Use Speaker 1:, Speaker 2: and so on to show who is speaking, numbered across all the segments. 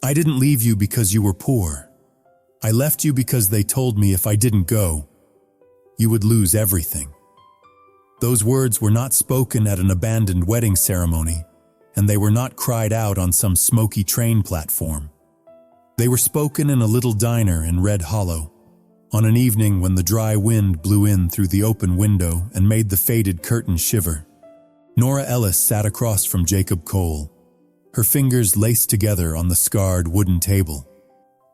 Speaker 1: I didn't leave you because you were poor. I left you because they told me if I didn't go, you would lose everything. Those words were not spoken at an abandoned wedding ceremony, and they were not cried out on some smoky train platform. They were spoken in a little diner in Red Hollow, on an evening when the dry wind blew in through the open window and made the faded curtain shiver. Nora Ellis sat across from Jacob Cole, her fingers laced together on the scarred wooden table.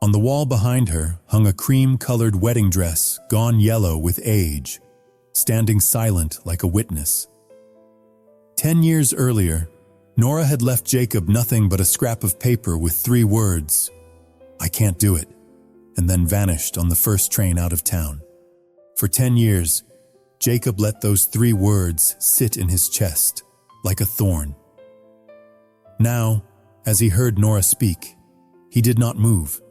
Speaker 1: On the wall behind her hung a cream-colored wedding dress gone yellow with age, standing silent like a witness. 10 years earlier, Nora had left Jacob nothing but a scrap of paper with 3 words, "I can't do it," and then vanished on the first train out of town. For 10 years, Jacob let those 3 words sit in his chest, like a thorn. Now, as he heard Nora speak, he did not move.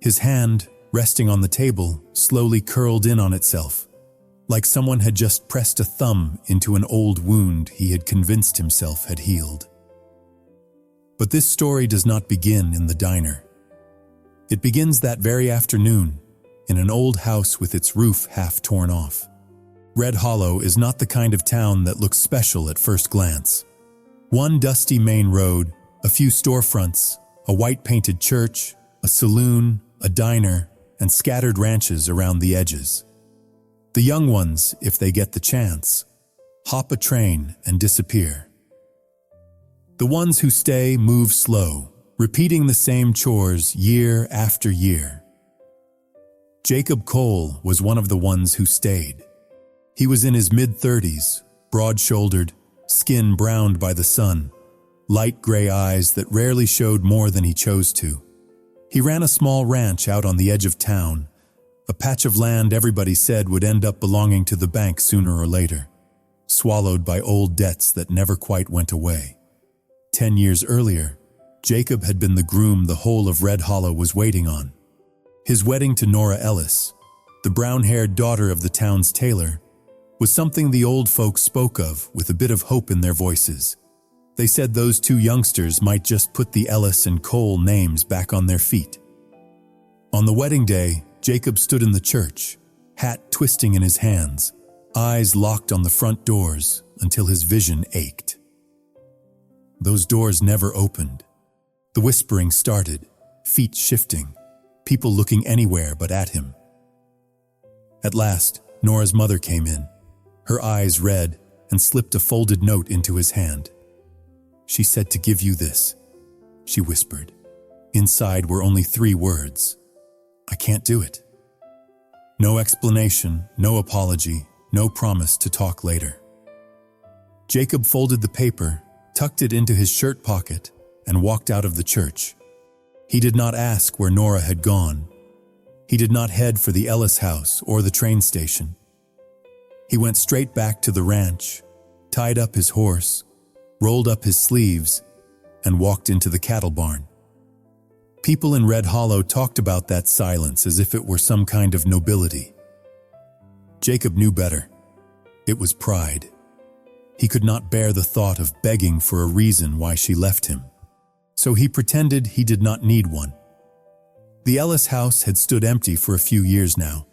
Speaker 1: His hand, resting on the table, slowly curled in on itself, like someone had just pressed a thumb into an old wound he had convinced himself had healed. But this story does not begin in the diner. It begins that very afternoon, in an old house with its roof half torn off. Red Hollow is not the kind of town that looks special at first glance. One dusty main road, a few storefronts, a white-painted church, a saloon, a diner, and scattered ranches around the edges. The young ones, if they get the chance, hop a train and disappear. The ones who stay move slow, repeating the same chores year after year. Jacob Cole was one of the ones who stayed. He was in his mid-30s, broad-shouldered, skin browned by the sun, light gray eyes that rarely showed more than he chose to. He ran a small ranch out on the edge of town, a patch of land everybody said would end up belonging to the bank sooner or later, swallowed by old debts that never quite went away. 10 years earlier, Jacob had been the groom the whole of Red Hollow was waiting on. His wedding to Nora Ellis, the brown-haired daughter of the town's tailor, was something the old folks spoke of with a bit of hope in their voices. They said those 2 youngsters might just put the Ellis and Cole names back on their feet. On the wedding day, Jacob stood in the church, hat twisting in his hands, eyes locked on the front doors until his vision ached. Those doors never opened. The whispering started, feet shifting, people looking anywhere but at him. At last, Nora's mother came in, her eyes red, and slipped a folded note into his hand. "She said to give you this," she whispered. Inside were only 3 words. "I can't do it." No explanation, no apology, no promise to talk later. Jacob folded the paper, tucked it into his shirt pocket, and walked out of the church. He did not ask where Nora had gone. He did not head for the Ellis house or the train station. He went straight back to the ranch, tied up his horse, rolled up his sleeves, and walked into the cattle barn. People in Red Hollow talked about that silence as if it were some kind of nobility. Jacob knew better. It was pride. He could not bear the thought of begging for a reason why she left him, so he pretended he did not need one. The Ellis house had stood empty for a few years now,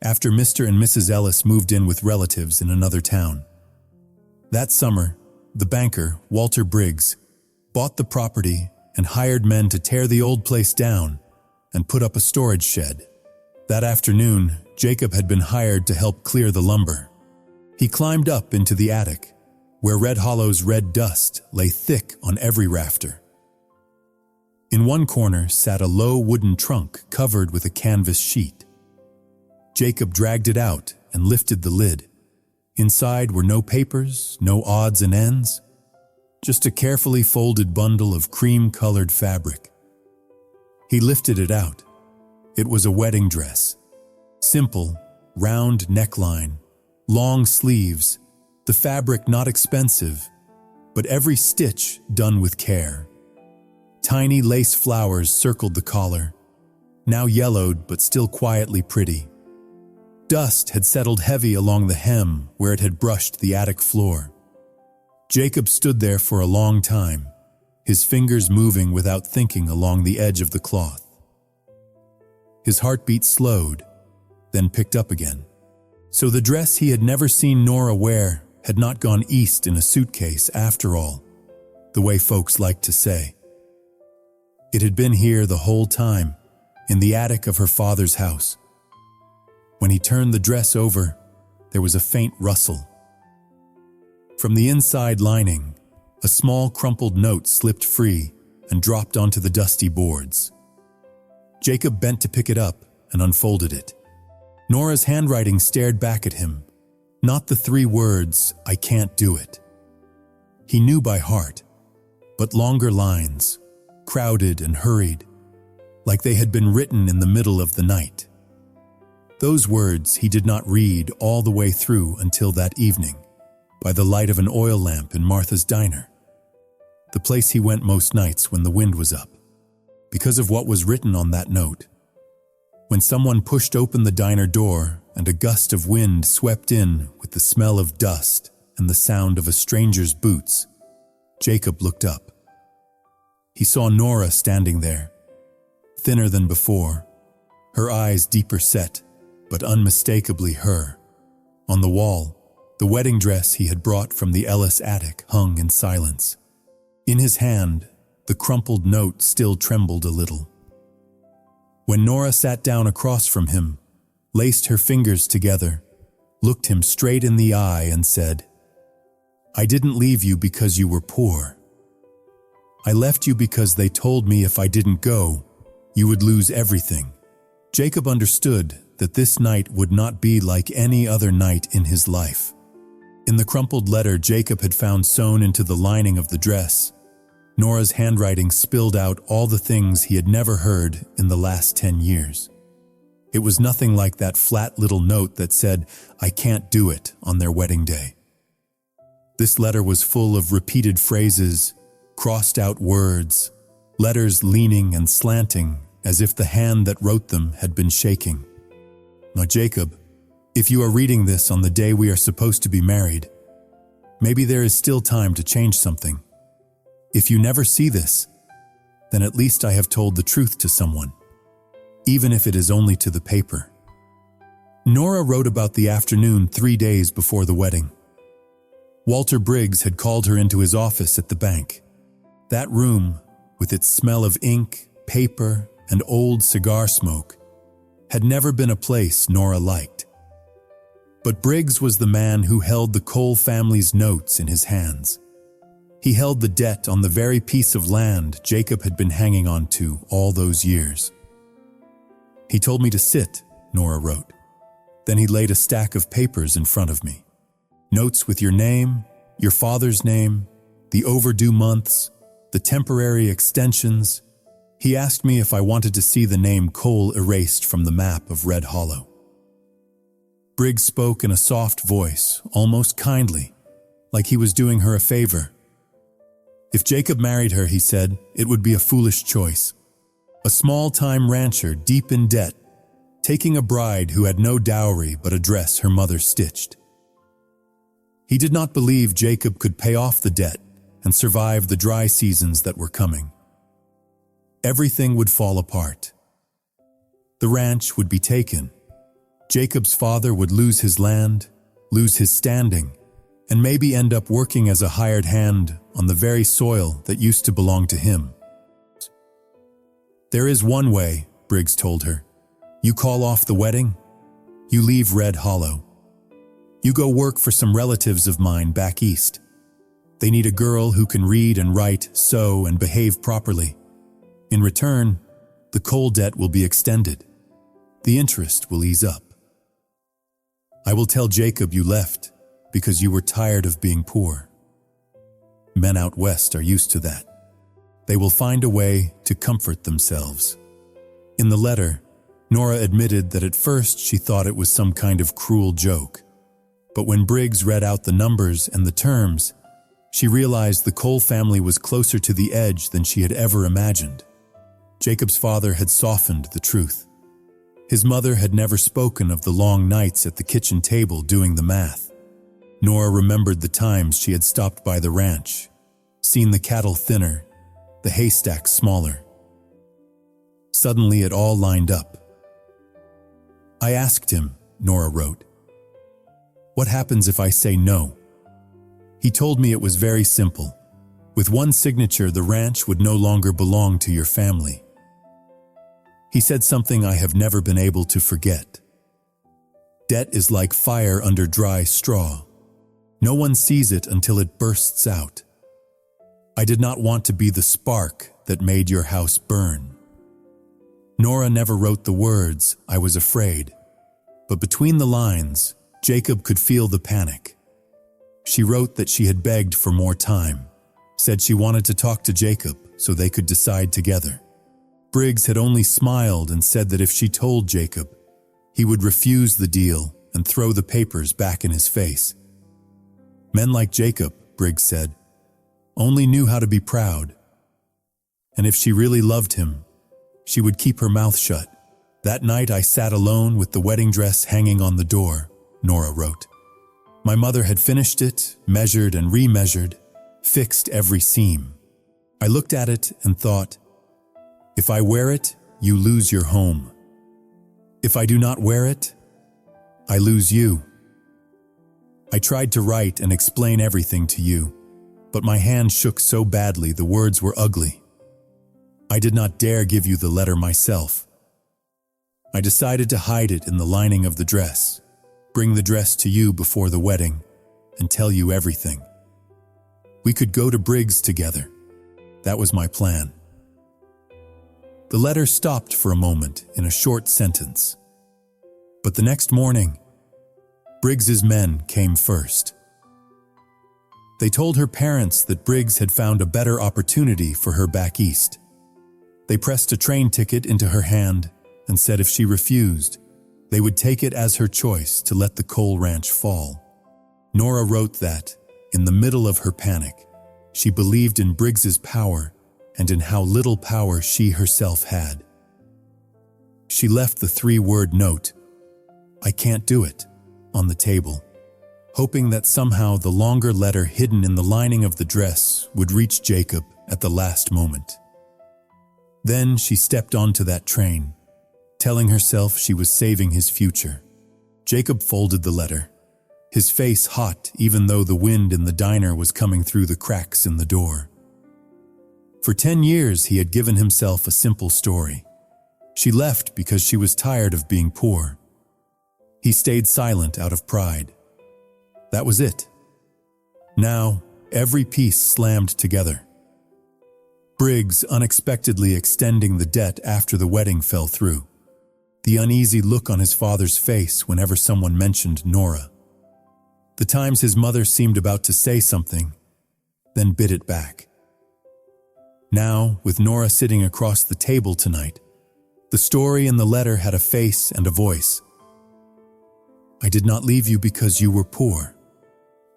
Speaker 1: after Mr. and Mrs. Ellis moved in with relatives in another town. That summer, the banker, Walter Briggs, bought the property and hired men to tear the old place down and put up a storage shed. That afternoon, Jacob had been hired to help clear the lumber. He climbed up into the attic, where Red Hollow's red dust lay thick on every rafter. In one corner sat a low wooden trunk covered with a canvas sheet. Jacob dragged it out and lifted the lid. Inside were no papers, no odds and ends, just a carefully folded bundle of cream-colored fabric. He lifted it out. It was a wedding dress. Simple, round neckline, long sleeves, the fabric not expensive, but every stitch done with care. Tiny lace flowers circled the collar, now yellowed but still quietly pretty. Dust had settled heavy along the hem where it had brushed the attic floor. Jacob stood there for a long time, his fingers moving without thinking along the edge of the cloth. His heartbeat slowed, then picked up again. So the dress he had never seen Nora wear had not gone east in a suitcase after all, the way folks like to say. It had been here the whole time, in the attic of her father's house. When he turned the dress over, there was a faint rustle. From the inside lining, a small crumpled note slipped free and dropped onto the dusty boards. Jacob bent to pick it up and unfolded it. Nora's handwriting stared back at him, not the 3 words, "I can't do it." He knew by heart, but longer lines, crowded and hurried, like they had been written in the middle of the night. Those words he did not read all the way through until that evening, by the light of an oil lamp in Martha's diner, the place he went most nights when the wind was up, because of what was written on that note. When someone pushed open the diner door and a gust of wind swept in with the smell of dust and the sound of a stranger's boots, Jacob looked up. He saw Nora standing there, thinner than before, her eyes deeper set, but unmistakably her. On the wall, the wedding dress he had brought from the Ellis attic hung in silence. In his hand, the crumpled note still trembled a little. When Nora sat down across from him, laced her fingers together, looked him straight in the eye and said, "I didn't leave you because you were poor. I left you because they told me if I didn't go, you would lose everything." Jacob understood that this night would not be like any other night in his life. In the crumpled letter Jacob had found sewn into the lining of the dress, Nora's handwriting spilled out all the things he had never heard in the last 10 years. It was nothing like that flat little note that said, "I can't do it," on their wedding day. This letter was full of repeated phrases, crossed out words, letters leaning and slanting as if the hand that wrote them had been shaking. Now, Jacob, if you are reading this on the day we are supposed to be married, maybe there is still time to change something. If you never see this, then at least I have told the truth to someone, even if it is only to the paper. Nora wrote about the afternoon 3 days before the wedding. Walter Briggs had called her into his office at the bank. That room, with its smell of ink, paper, and old cigar smoke, had never been a place Nora liked. But Briggs was the man who held the Cole family's notes in his hands. He held the debt on the very piece of land Jacob had been hanging on to all those years. "He told me to sit," Nora wrote. Then he laid a stack of papers in front of me. Notes with your name, your father's name, the overdue months, the temporary extensions. He asked me if I wanted to see the name Cole erased from the map of Red Hollow. Briggs spoke in a soft voice, almost kindly, like he was doing her a favor. If Jacob married her, he said, it would be a foolish choice. A small-time rancher deep in debt, taking a bride who had no dowry but a dress her mother stitched. He did not believe Jacob could pay off the debt and survive the dry seasons that were coming. Everything would fall apart. The ranch would be taken. Jacob's father would lose his land, lose his standing, and maybe end up working as a hired hand on the very soil that used to belong to him. "There is one way," Briggs told her. "You call off the wedding, you leave Red Hollow. You go work for some relatives of mine back east. They need a girl who can read and write, sew, and behave properly. In return, the coal debt will be extended. The interest will ease up. I will tell Jacob you left because you were tired of being poor. Men out west are used to that. They will find a way to comfort themselves." In the letter, Nora admitted that at first she thought it was some kind of cruel joke. But when Briggs read out the numbers and the terms, she realized the Cole family was closer to the edge than she had ever imagined. Jacob's father had softened the truth. His mother had never spoken of the long nights at the kitchen table doing the math. Nora remembered the times she had stopped by the ranch, seen the cattle thinner, the haystack smaller. Suddenly it all lined up. I asked him, Nora wrote, "What happens if I say no?" He told me it was very simple. With one signature, the ranch would no longer belong to your family. He said something I have never been able to forget. Debt is like fire under dry straw. No one sees it until it bursts out. I did not want to be the spark that made your house burn. Nora never wrote the words, I was afraid. But between the lines, Jacob could feel the panic. She wrote that she had begged for more time, said she wanted to talk to Jacob so they could decide together. Briggs had only smiled and said that if she told Jacob, he would refuse the deal and throw the papers back in his face. Men like Jacob, Briggs said, only knew how to be proud. And if she really loved him, she would keep her mouth shut. That night I sat alone with the wedding dress hanging on the door, Nora wrote. My mother had finished it, measured and remeasured, fixed every seam. I looked at it and thought, if I wear it, you lose your home. If I do not wear it, I lose you. I tried to write and explain everything to you, but my hand shook so badly the words were ugly. I did not dare give you the letter myself. I decided to hide it in the lining of the dress, bring the dress to you before the wedding, and tell you everything. We could go to Briggs together. That was my plan. The letter stopped for a moment in a short sentence. But the next morning, Briggs's men came first. They told her parents that Briggs had found a better opportunity for her back east. They pressed a train ticket into her hand and said if she refused, they would take it as her choice to let the coal ranch fall. Nora wrote that, in the middle of her panic, she believed in Briggs's power and in how little power she herself had. She left the 3-word note, I can't do it, on the table, hoping that somehow the longer letter hidden in the lining of the dress would reach Jacob at the last moment. Then she stepped onto that train, telling herself she was saving his future. Jacob folded the letter, his face hot even though the wind in the diner was coming through the cracks in the door. For 10 years he had given himself a simple story. She left because she was tired of being poor. He stayed silent out of pride. That was it. Now, every piece slammed together. Briggs unexpectedly extending the debt after the wedding fell through. The uneasy look on his father's face whenever someone mentioned Nora. The times his mother seemed about to say something, then bit it back. Now, with Nora sitting across the table tonight, the story in the letter had a face and a voice. I did not leave you because you were poor,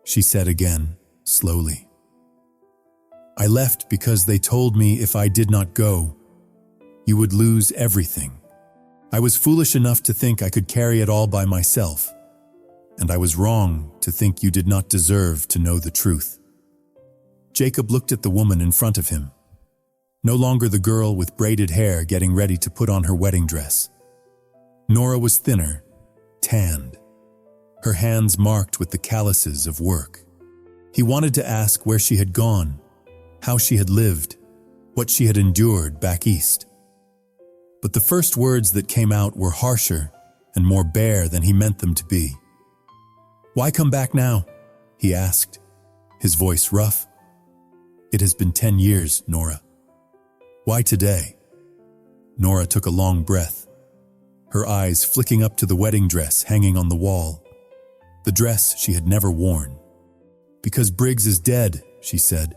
Speaker 1: she said again, slowly. I left because they told me if I did not go, you would lose everything. I was foolish enough to think I could carry it all by myself, and I was wrong to think you did not deserve to know the truth. Jacob looked at the woman in front of him, no longer the girl with braided hair getting ready to put on her wedding dress. Nora was thinner, tanned, her hands marked with the calluses of work. He wanted to ask where she had gone, how she had lived, what she had endured back east. But the first words that came out were harsher and more bare than he meant them to be. Why come back now? He asked, his voice rough. It has been 10 years, Nora. Why today? Nora took a long breath, her eyes flicking up to the wedding dress hanging on the wall, the dress she had never worn. Because Briggs is dead, she said.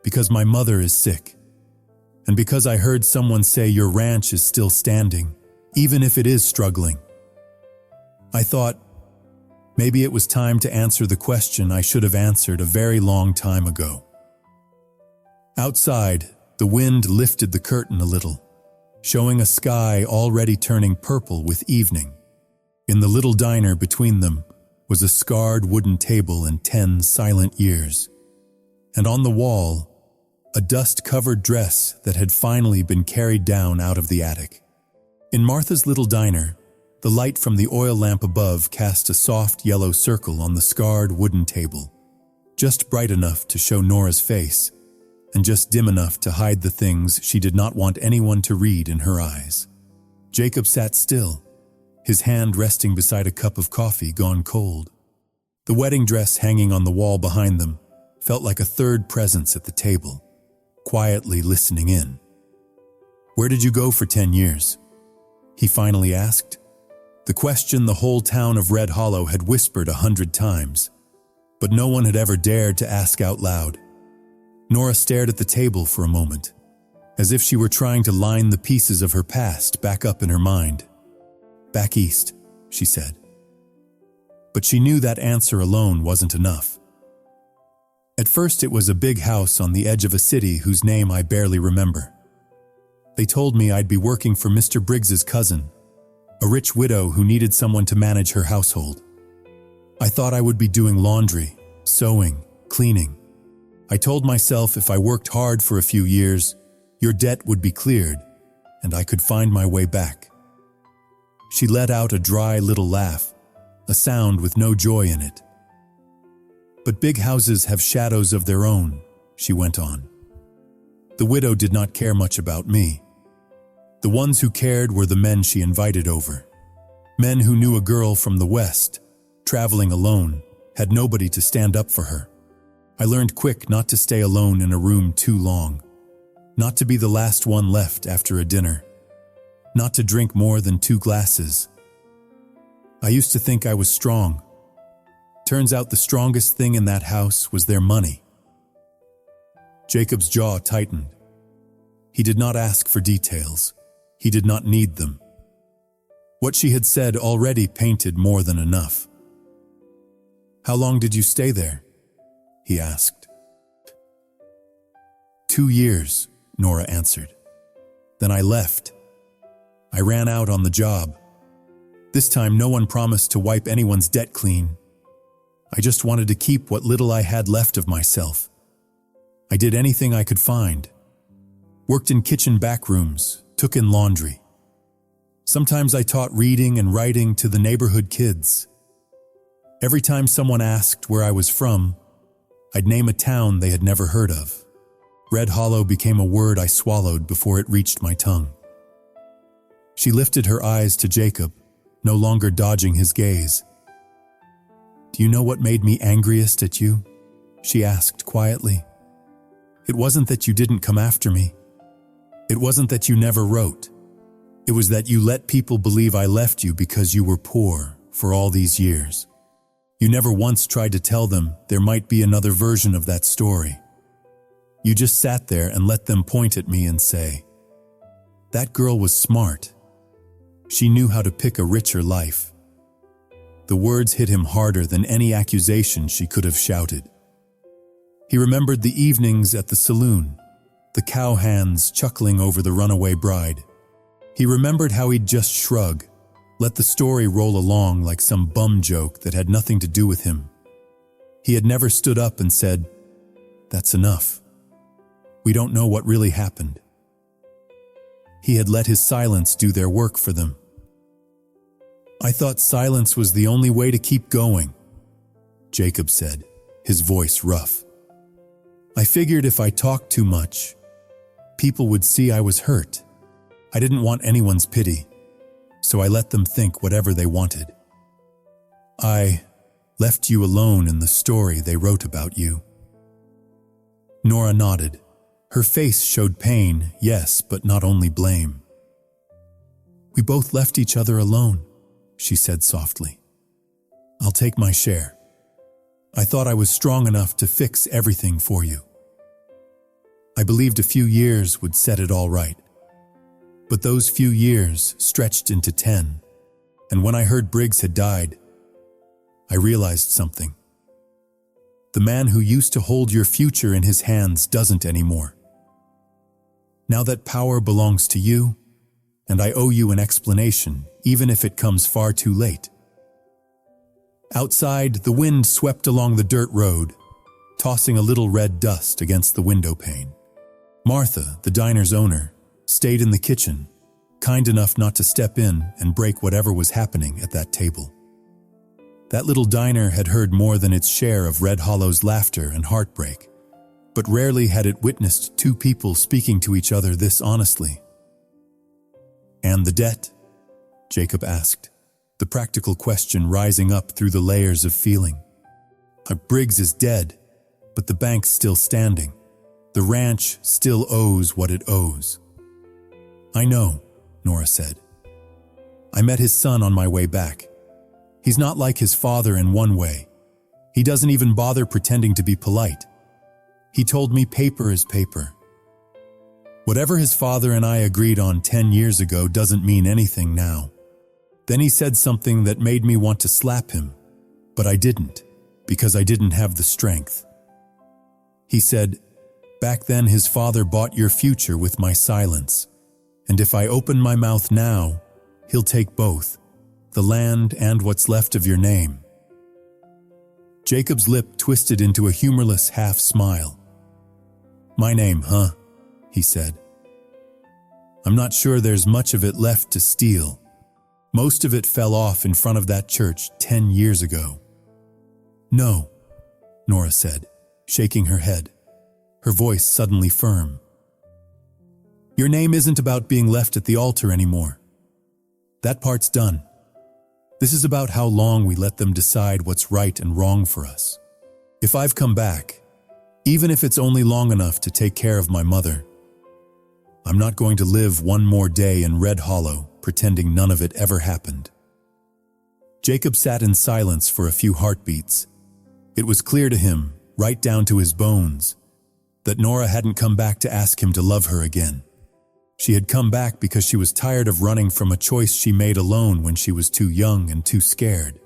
Speaker 1: Because my mother is sick. And because I heard someone say your ranch is still standing, even if it is struggling. I thought, maybe it was time to answer the question I should have answered a very long time ago. Outside, the wind lifted the curtain a little, showing a sky already turning purple with evening. In the little diner between them was a scarred wooden table and 10 silent years. And on the wall, a dust-covered dress that had finally been carried down out of the attic. In Martha's little diner, the light from the oil lamp above cast a soft yellow circle on the scarred wooden table, just bright enough to show Nora's face, and just dim enough to hide the things she did not want anyone to read in her eyes. Jacob sat still, his hand resting beside a cup of coffee gone cold. The wedding dress hanging on the wall behind them felt like a third presence at the table, quietly listening in. "Where did you go for 10 years?" he finally asked. The question the whole town of Red Hollow had whispered 100 times, but no one had ever dared to ask out loud. Nora stared at the table for a moment, as if she were trying to line the pieces of her past back up in her mind. "Back east," she said. But she knew that answer alone wasn't enough. At first it was a big house on the edge of a city whose name I barely remember. They told me I'd be working for Mr. Briggs's cousin, a rich widow who needed someone to manage her household. I thought I would be doing laundry, sewing, cleaning. I told myself if I worked hard for a few years, your debt would be cleared, and I could find my way back. She let out a dry little laugh, a sound with no joy in it. "But big houses have shadows of their own," she went on. The widow did not care much about me. The ones who cared were the men she invited over. Men who knew a girl from the West, traveling alone, had nobody to stand up for her. I learned quick not to stay alone in a room too long, not to be the last one left after a dinner, not to drink more than 2 glasses. I used to think I was strong. Turns out the strongest thing in that house was their money. Jacob's jaw tightened. He did not ask for details. He did not need them. What she had said already painted more than enough. "How long did you stay there?" he asked. 2 years, Nora answered. "Then I left. I ran out on the job. This time no one promised to wipe anyone's debt clean. I just wanted to keep what little I had left of myself. I did anything I could find. Worked in kitchen back rooms, took in laundry. Sometimes I taught reading and writing to the neighborhood kids. Every time someone asked where I was from, I'd name a town they had never heard of. Red Hollow became a word I swallowed before it reached my tongue." She lifted her eyes to Jacob, no longer dodging his gaze. "Do you know what made me angriest at you?" she asked quietly. "It wasn't that you didn't come after me. It wasn't that you never wrote. It was that you let people believe I left you because you were poor for all these years. You never once tried to tell them there might be another version of that story. You just sat there and let them point at me and say, 'That girl was smart. She knew how to pick a richer life.'" The words hit him harder than any accusation she could have shouted. He remembered the evenings at the saloon, the cowhands chuckling over the runaway bride. He remembered how he'd just shrug, let the story roll along like some bum joke that had nothing to do with him. He had never stood up and said, "That's enough. We don't know what really happened." He had let his silence do their work for them. "I thought silence was the only way to keep going," Jacob said, his voice rough. "I figured if I talked too much, people would see I was hurt. I didn't want anyone's pity, so I let them think whatever they wanted. I left you alone in the story they wrote about you." Nora nodded. Her face showed pain, yes, but not only blame. "We both left each other alone," she said softly. "I'll take my share. I thought I was strong enough to fix everything for you. I believed a few years would set it all right. But those few years stretched into 10, and when I heard Briggs had died, I realized something. The man who used to hold your future in his hands doesn't anymore. Now that power belongs to you, and I owe you an explanation, even if it comes far too late." Outside, the wind swept along the dirt road, tossing a little red dust against the window pane. Martha, the diner's owner, stayed in the kitchen, kind enough not to step in and break whatever was happening at that table. That little diner had heard more than its share of Red Hollow's laughter and heartbreak, but rarely had it witnessed two people speaking to each other this honestly. "And the debt?" Jacob asked, the practical question rising up through the layers of feeling. Briggs is dead, but the bank's still standing. The ranch still owes what it owes. "I know," Nora said. "I met his son on my way back. He's not like his father in one way. He doesn't even bother pretending to be polite. He told me paper is paper. Whatever his father and I agreed on 10 years ago doesn't mean anything now. Then he said something that made me want to slap him, but I didn't, because I didn't have the strength. He said, 'Back then his father bought your future with my silence, and if I open my mouth now, he'll take both, the land and what's left of your name.'" Jacob's lip twisted into a humorless half-smile. "My name, huh?" he said. "I'm not sure there's much of it left to steal. Most of it fell off in front of that church 10 years ago." "No," Nora said, shaking her head, her voice suddenly firm. "Your name isn't about being left at the altar anymore. That part's done. This is about how long we let them decide what's right and wrong for us. If I've come back, even if it's only long enough to take care of my mother, I'm not going to live one more day in Red Hollow pretending none of it ever happened." Jacob sat in silence for a few heartbeats. It was clear to him, right down to his bones, that Nora hadn't come back to ask him to love her again. She had come back because she was tired of running from a choice she made alone when she was too young and too scared.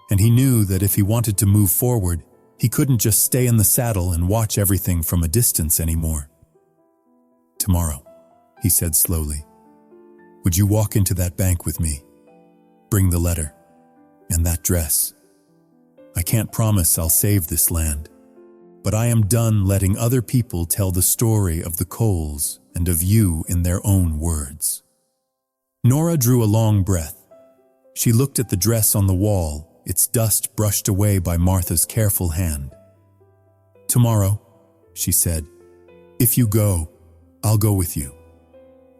Speaker 1: And he knew that if he wanted to move forward, he couldn't just stay in the saddle and watch everything from a distance anymore. "Tomorrow," he said slowly, "would you walk into that bank with me? Bring the letter and that dress. I can't promise I'll save this land, but I am done letting other people tell the story of the Coles and of you in their own words." Nora drew a long breath. She looked at the dress on the wall, its dust brushed away by Martha's careful hand. "Tomorrow," she said, "if you go, I'll go with you.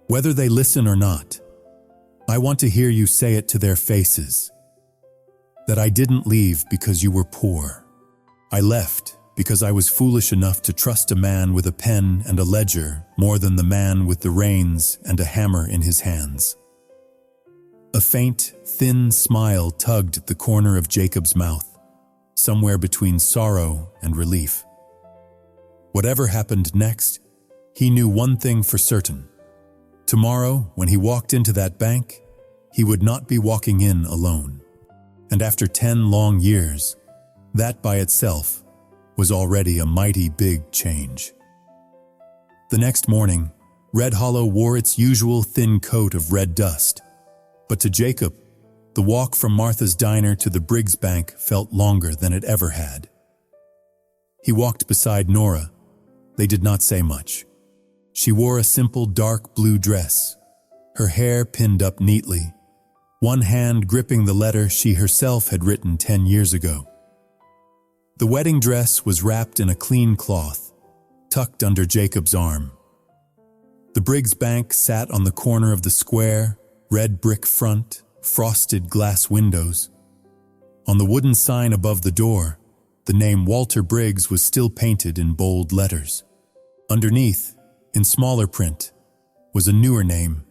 Speaker 1: Whether they listen or not, I want to hear you say it to their faces. That I didn't leave because you were poor. I left because I was foolish enough to trust a man with a pen and a ledger more than the man with the reins and a hammer in his hands." A faint, thin smile tugged at the corner of Jacob's mouth, somewhere between sorrow and relief. Whatever happened next, he knew one thing for certain. Tomorrow, when he walked into that bank, he would not be walking in alone. And after 10 long years, that by itself was already a mighty big change. The next morning, Red Hollow wore its usual thin coat of red dust. But to Jacob, the walk from Martha's diner to the Briggs Bank felt longer than it ever had. He walked beside Nora. They did not say much. She wore a simple dark blue dress, her hair pinned up neatly, one hand gripping the letter she herself had written 10 years ago. The wedding dress was wrapped in a clean cloth, tucked under Jacob's arm. The Briggs Bank sat on the corner of the square, red brick front, frosted glass windows. On the wooden sign above the door, the name Walter Briggs was still painted in bold letters. Underneath, in smaller print, was a newer name,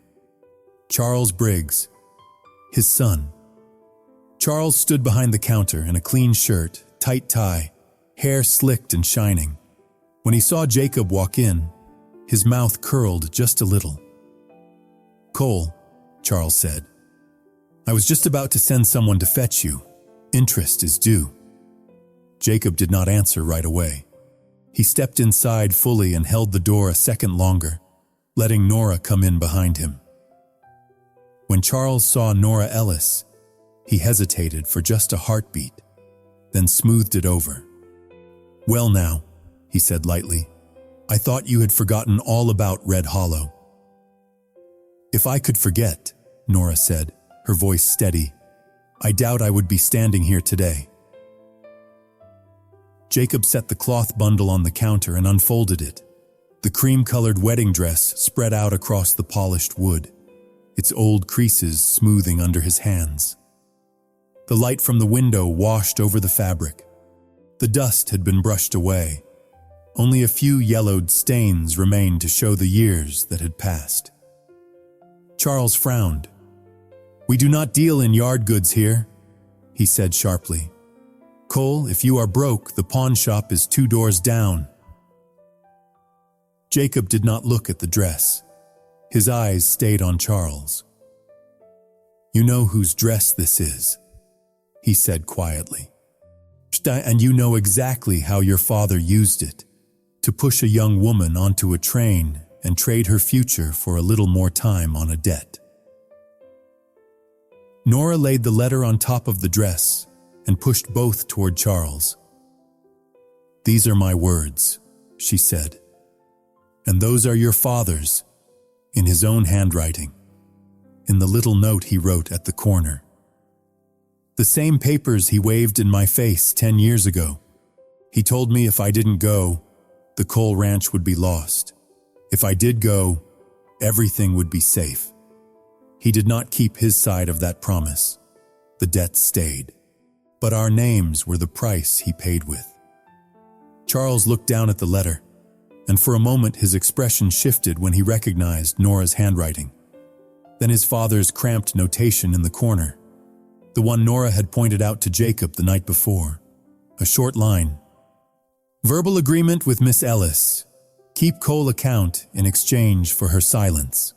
Speaker 1: Charles Briggs, his son. Charles stood behind the counter in a clean shirt, tight tie, hair slicked and shining. When he saw Jacob walk in, his mouth curled just a little. "Cole," Charles said, "I was just about to send someone to fetch you. Interest is due." Jacob did not answer right away. He stepped inside fully and held the door a second longer, letting Nora come in behind him. When Charles saw Nora Ellis, he hesitated for just a heartbeat, then smoothed it over. "Well now," he said lightly, I thought you had forgotten all about Red Hollow." "If I could forget," Nora said, her voice steady, "I doubt I would be standing here today." Jacob set the cloth bundle on the counter and unfolded it. The cream-colored wedding dress spread out across the polished wood, its old creases smoothing under his hands. The light from the window washed over the fabric. The dust had been brushed away. Only a few yellowed stains remained to show the years that had passed. Charles frowned. "We do not deal in yard goods here," he said sharply. "Cole, if you are broke, the pawn shop is 2 doors down." Jacob did not look at the dress. His eyes stayed on Charles. "You know whose dress this is," he said quietly. "And you know exactly how your father used it, to push a young woman onto a train and trade her future for a little more time on a debt." Nora laid the letter on top of the dress and pushed both toward Charles. "These are my words," she said. "And those are your father's, in his own handwriting, in the little note he wrote at the corner. The same papers he waved in my face 10 years ago. He told me if I didn't go, the Cole Ranch would be lost. If I did go, everything would be safe. He did not keep his side of that promise. The debt stayed. But our names were the price he paid with." Charles looked down at the letter, and for a moment his expression shifted when he recognized Nora's handwriting. Then his father's cramped notation in the corner, the one Nora had pointed out to Jacob the night before. A short line. "Verbal agreement with Miss Ellis. Keep Cole account in exchange for her silence."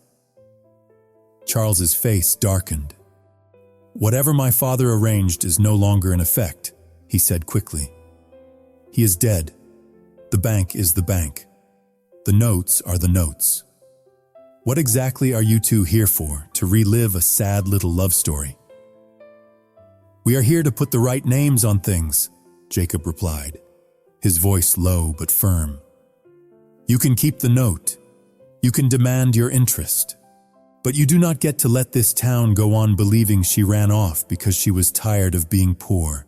Speaker 1: Charles's face darkened. "Whatever my father arranged is no longer in effect," he said quickly. "He is dead. The bank is the bank. The notes are the notes. What exactly are you two here for, to relive a sad little love story?" "We are here to put the right names on things," Jacob replied, his voice low but firm. "You can keep the note. You can demand your interest. But you do not get to let this town go on believing she ran off because she was tired of being poor,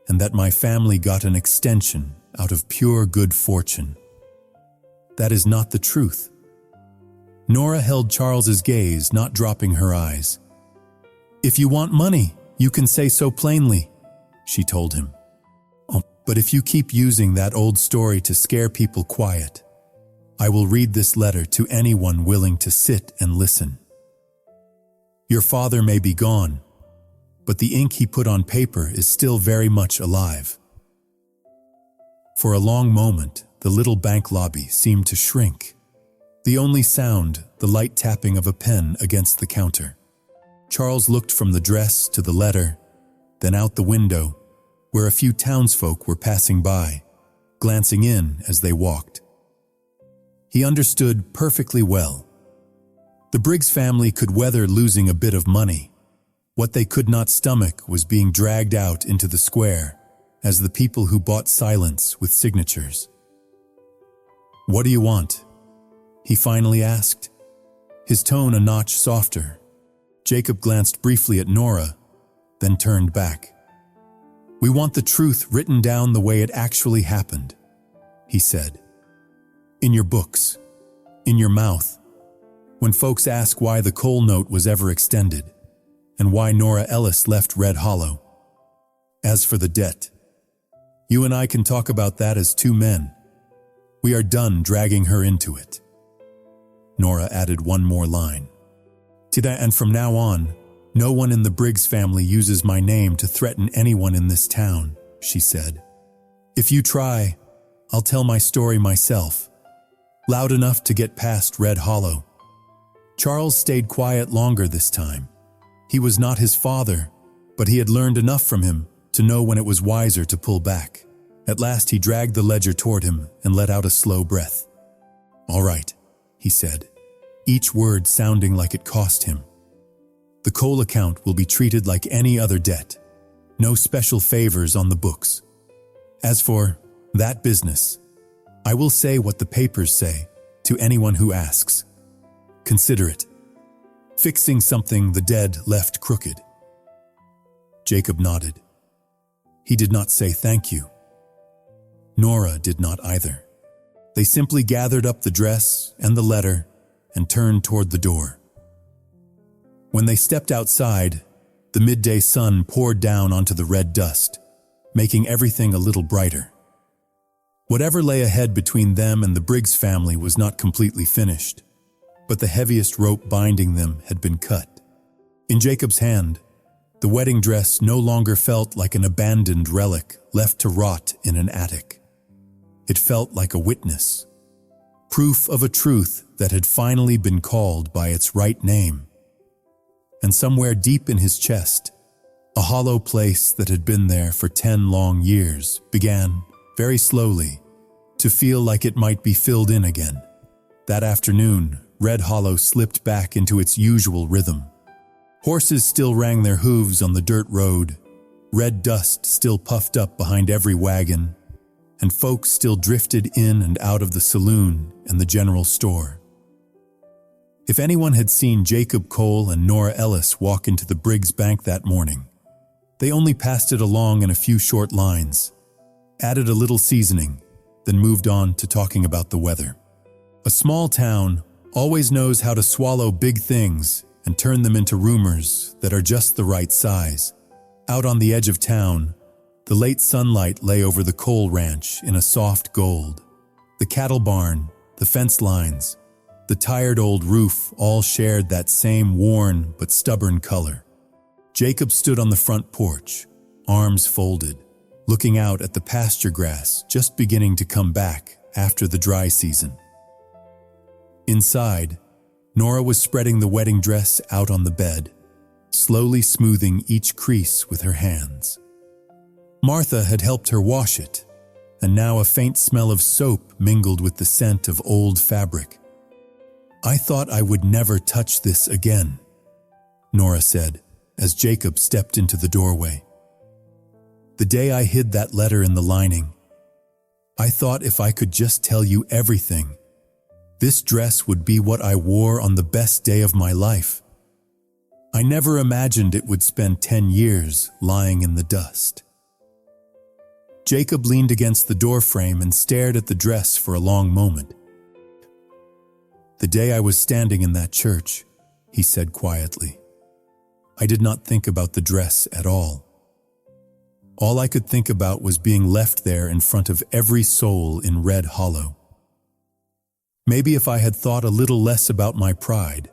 Speaker 1: and that my family got an extension out of pure good fortune. That is not the truth." Nora held Charles's gaze, not dropping her eyes. "If you want money, you can say so plainly," she told him. "But if you keep using that old story to scare people quiet, I will read this letter to anyone willing to sit and listen. Your father may be gone, but the ink he put on paper is still very much alive." For a long moment, the little bank lobby seemed to shrink. The only sound, the light tapping of a pen against the counter. Charles looked from the dress to the letter, then out the window, where a few townsfolk were passing by, glancing in as they walked. He understood perfectly well. The Briggs family could weather losing a bit of money. What they could not stomach was being dragged out into the square as the people who bought silence with signatures. "What do you want?" he finally asked, his tone a notch softer. Jacob glanced briefly at Nora, then turned back. "We want the truth written down the way it actually happened," he said. "In your books, in your mouth, when folks ask why the Cole note was ever extended, and why Nora Ellis left Red Hollow. As for the debt, you and I can talk about that as two men. We are done dragging her into it." Nora added one more line. "And from now on, no one in the Briggs family uses my name to threaten anyone in this town," she said. "If you try, I'll tell my story myself, loud enough to get past Red Hollow." Charles stayed quiet longer this time. He was not his father, but he had learned enough from him to know when it was wiser to pull back. At last he dragged the ledger toward him and let out a slow breath. "All right," he said, each word sounding like it cost him. "The Cole account will be treated like any other debt. No special favors on the books. As for that business, I will say what the papers say to anyone who asks. Consider it. Fixing something the dead left crooked. Jacob nodded. He did not say thank you. Nora did not either. They simply gathered up the dress and the letter and turned toward the door. When they stepped outside, the midday sun poured down onto the red dust, making everything a little brighter. Whatever lay ahead between them and the Briggs family was not completely finished, but the heaviest rope binding them had been cut. In Jacob's hand, the wedding dress no longer felt like an abandoned relic left to rot in an attic. It felt like a witness, proof of a truth that had finally been called by its right name. And somewhere deep in his chest, a hollow place that had been there for 10 long years began, very slowly, to feel like it might be filled in again. That afternoon, Red Hollow slipped back into its usual rhythm. Horses still rang their hooves on the dirt road, red dust still puffed up behind every wagon, and folks still drifted in and out of the saloon and the general store. If anyone had seen Jacob Cole and Nora Ellis walk into the Briggs Bank that morning, they only passed it along in a few short lines, added a little seasoning, then moved on to talking about the weather. A small town always knows how to swallow big things and turn them into rumors that are just the right size. Out on the edge of town, the late sunlight lay over the Cole Ranch in a soft gold. The cattle barn, the fence lines, the tired old roof all shared that same worn but stubborn color. Jacob stood on the front porch, arms folded, looking out at the pasture grass just beginning to come back after the dry season. Inside, Nora was spreading the wedding dress out on the bed, slowly smoothing each crease with her hands. Martha had helped her wash it, and now a faint smell of soap mingled with the scent of old fabric. "I thought I would never touch this again," Nora said, as Jacob stepped into the doorway. "The day I hid that letter in the lining, I thought if I could just tell you everything, this dress would be what I wore on the best day of my life. I never imagined it would spend 10 years lying in the dust." Jacob leaned against the doorframe and stared at the dress for a long moment. "The day I was standing in that church," he said quietly, "I did not think about the dress at all. All I could think about was being left there in front of every soul in Red Hollow. Maybe if I had thought a little less about my pride,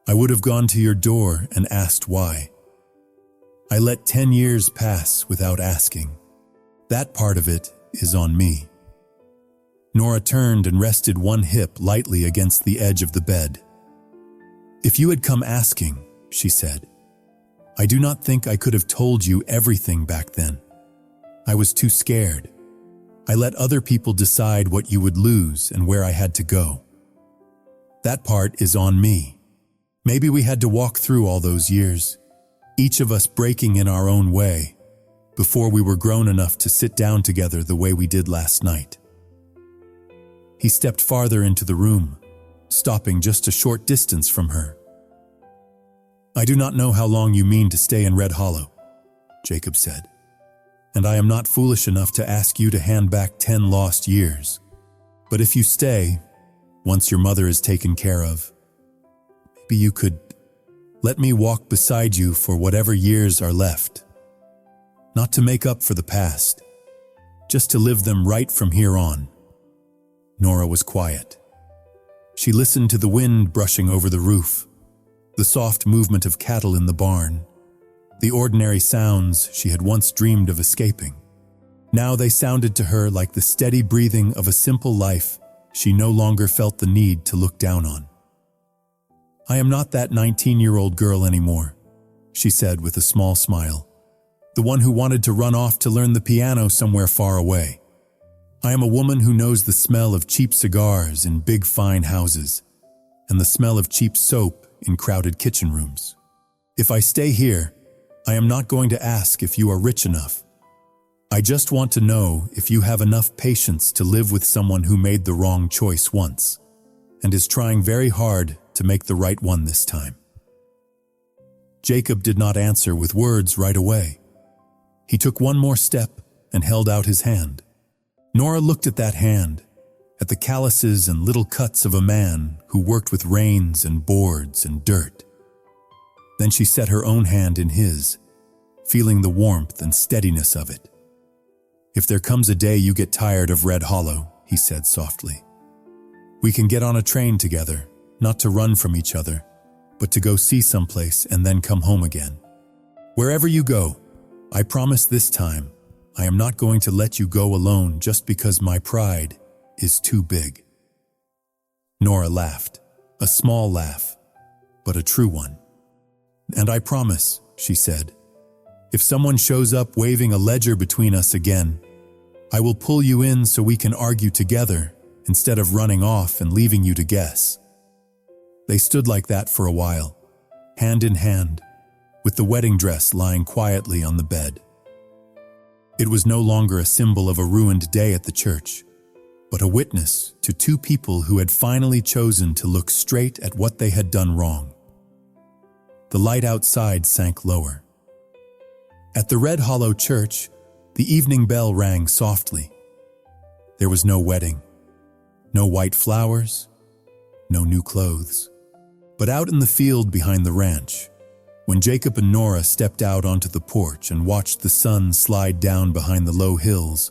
Speaker 1: I would have gone to your door and asked why. I let 10 years pass without asking. That part of it is on me." Nora turned and rested one hip lightly against the edge of the bed. "If you had come asking," she said, "I do not think I could have told you everything back then. I was too scared. I let other people decide what you would lose and where I had to go. That part is on me. Maybe we had to walk through all those years, each of us breaking in our own way, before we were grown enough to sit down together the way we did last night." He stepped farther into the room, stopping just a short distance from her. "I do not know how long you mean to stay in Red Hollow," Jacob said, "and I am not foolish enough to ask you to hand back 10 lost years. But if you stay, once your mother is taken care of, maybe you could let me walk beside you for whatever years are left. Not to make up for the past, just to live them right from here on." Nora was quiet. She listened to the wind brushing over the roof, the soft movement of cattle in the barn, the ordinary sounds she had once dreamed of escaping. Now they sounded to her like the steady breathing of a simple life she no longer felt the need to look down on. "I am not that 19-year-old girl anymore," she said with a small smile. "The one who wanted to run off to learn the piano somewhere far away. I am a woman who knows the smell of cheap cigars in big fine houses, and the smell of cheap soap in crowded kitchen rooms. If I stay here, I am not going to ask if you are rich enough. I just want to know if you have enough patience to live with someone who made the wrong choice once and is trying very hard to make the right one this time." Jacob did not answer with words right away. He took one more step and held out his hand. Nora looked at that hand, at the calluses and little cuts of a man who worked with reins and boards and dirt. Then she set her own hand in his, feeling the warmth and steadiness of it. "If there comes a day you get tired of Red Hollow," he said softly, "we can get on a train together, not to run from each other, but to go see someplace and then come home again. Wherever you go, I promise this time, I am not going to let you go alone just because my pride is too big." Nora laughed, a small laugh, but a true one. "And I promise," she said, "if someone shows up waving a ledger between us again, I will pull you in so we can argue together instead of running off and leaving you to guess." They stood like that for a while, hand in hand, with the wedding dress lying quietly on the bed. It was no longer a symbol of a ruined day at the church, but a witness to two people who had finally chosen to look straight at what they had done wrong. The light outside sank lower. At the Red Hollow Church, the evening bell rang softly. There was no wedding, no white flowers, no new clothes. But out in the field behind the ranch, when Jacob and Nora stepped out onto the porch and watched the sun slide down behind the low hills,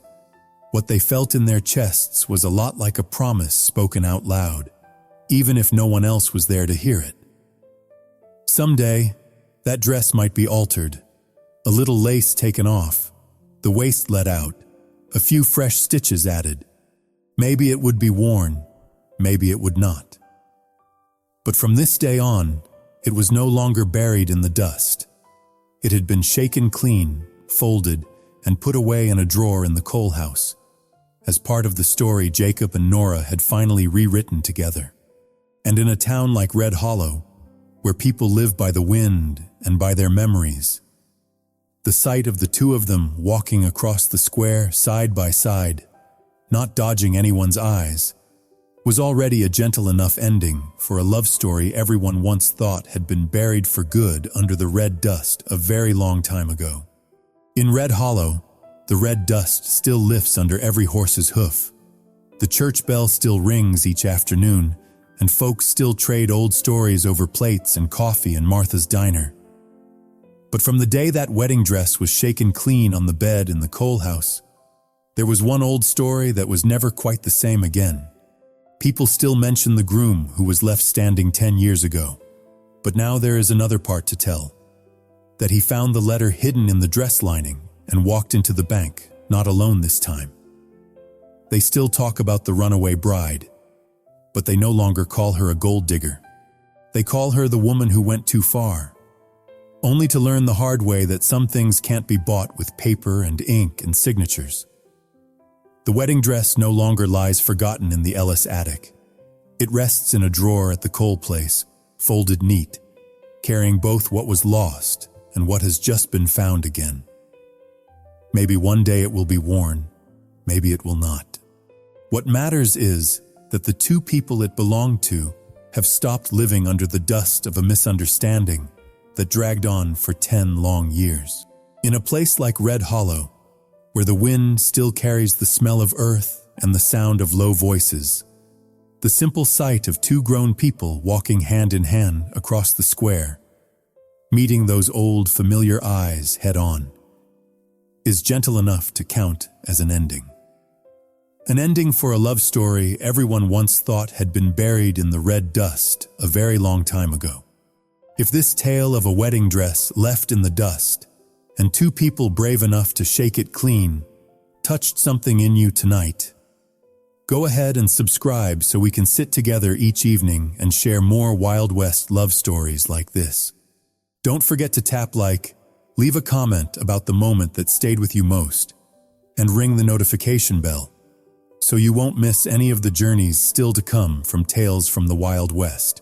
Speaker 1: what they felt in their chests was a lot like a promise spoken out loud, even if no one else was there to hear it. Someday, that dress might be altered, a little lace taken off, the waist let out, a few fresh stitches added. Maybe it would be worn, maybe it would not. But from this day on, it was no longer buried in the dust. It had been shaken clean, folded, and put away in a drawer in the coal house, as part of the story Jacob and Nora had finally rewritten together. And in a town like Red Hollow, where people live by the wind and by their memories, the sight of the two of them walking across the square side by side, not dodging anyone's eyes, was already a gentle enough ending for a love story everyone once thought had been buried for good under the red dust a very long time ago. In Red Hollow, the red dust still lifts under every horse's hoof. The church bell still rings each afternoon, and folks still trade old stories over plates and coffee in Martha's diner. But from the day that wedding dress was shaken clean on the bed in the coal house, there was one old story that was never quite the same again. People still mention the groom who was left standing 10 years ago, but now there is another part to tell. That he found the letter hidden in the dress lining and walked into the bank, not alone this time. They still talk about the runaway bride, but they no longer call her a gold digger. They call her the woman who went too far, only to learn the hard way that some things can't be bought with paper and ink and signatures. The wedding dress no longer lies forgotten in the Ellis attic. It rests in a drawer at the coal place, folded neat, carrying both what was lost and what has just been found again. Maybe one day it will be worn, maybe it will not. What matters is that the two people it belonged to have stopped living under the dust of a misunderstanding that dragged on for 10 long years. In a place like Red Hollow, where the wind still carries the smell of earth and the sound of low voices, the simple sight of two grown people walking hand in hand across the square, meeting those old familiar eyes head on, is gentle enough to count as an ending. An ending for a love story everyone once thought had been buried in the red dust a very long time ago. If this tale of a wedding dress left in the dust, and two people brave enough to shake it clean, touched something in you tonight, go ahead and subscribe so we can sit together each evening and share more Wild West love stories like this. Don't forget to tap like, leave a comment about the moment that stayed with you most, and ring the notification bell so you won't miss any of the journeys still to come from Tales from the Wild West.